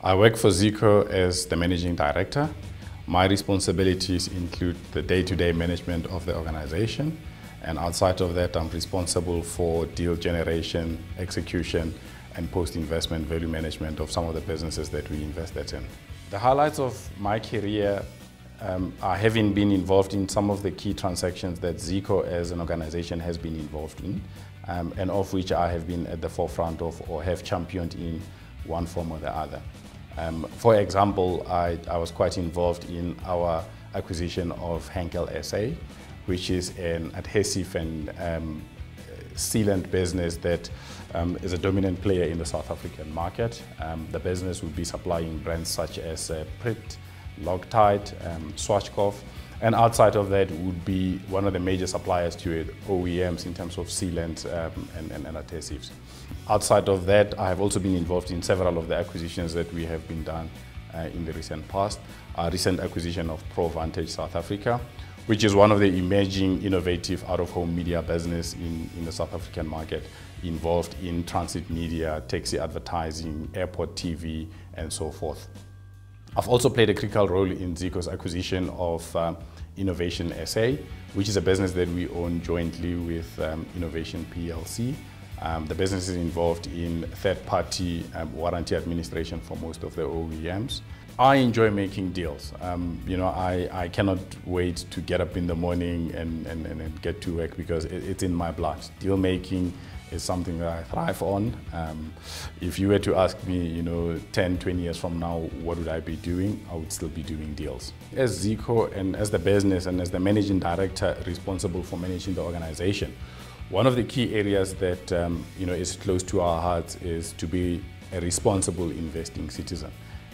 I work for ZICO as the Managing Director. My responsibilities include the day-to-day management of the organization, and outside of that, I'm responsible for deal generation, execution, and post-investment value management of some of the businesses that we invested in. The highlights of my career are having been involved in some of the key transactions that ZICO as an organization has been involved in, and of which I have been at the forefront of or have championed in one form or the other. For example, I was quite involved in our acquisition of Henkel SA, which is an adhesive and sealant business that is a dominant player in the South African market. The business will be supplying brands such as Pritt, Loctite, Swatchcough, and outside of that would be one of the major suppliers to OEMs in terms of sealants and adhesives. Outside of that, I have also been involved in several of the acquisitions that we have been done in the recent past. Our recent acquisition of ProVantage South Africa, which is one of the emerging innovative out-of-home media business in the South African market, involved in transit media, taxi advertising, airport TV, and so forth. I've also played a critical role in ZICO's acquisition of Innovation SA, which is a business that we own jointly with Innovation PLC. The business is involved in third-party warranty administration for most of the OEMs. I enjoy making deals. I cannot wait to get up in the morning and get to work because it's in my blood. Deal making is something that I thrive on. If you were to ask me, 10, 20 years from now, what would I be doing? I would still be doing deals. As ZICO and as the business and as the managing director responsible for managing the organization, one of the key areas that is close to our hearts is to be a responsible investing citizen.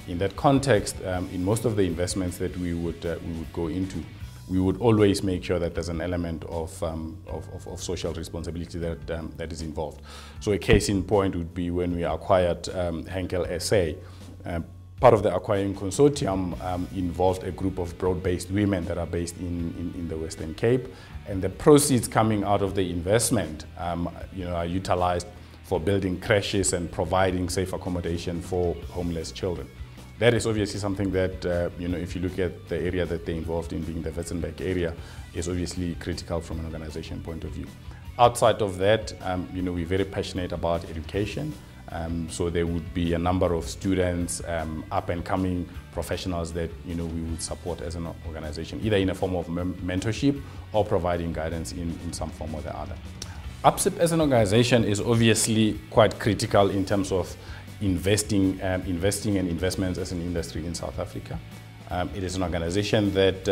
In that context, in most of the investments that we would go into, we would always make sure that there's an element of social responsibility that is involved. So a case in point would be when we acquired Henkel SA. Part of the acquiring consortium involved a group of broad-based women that are based in the Western Cape, and the proceeds coming out of the investment are utilized for building creches and providing safe accommodation for homeless children. That is obviously something that, if you look at the area that they're involved in, being the Witzenberg area, is obviously critical from an organization point of view. Outside of that, we're very passionate about education. So there would be a number of students, up and coming professionals that, we would support as an organization, either in a form of mentorship or providing guidance in some form or the other. ABSIP as an organization is obviously quite critical in terms of investing and investments as an industry in South Africa. It is an organization that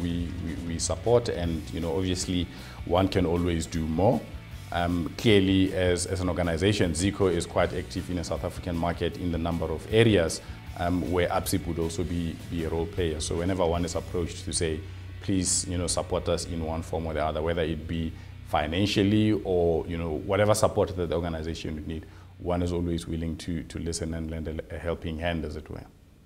we support, and obviously one can always do more. Clearly, as an organization, ZICO is quite active in the South African market in the number of areas where ABSIP would also be a role player. So whenever one is approached to say, please support us in one form or the other, whether it be financially or whatever support that the organization would need, one is always willing to listen and lend a helping hand, as it were.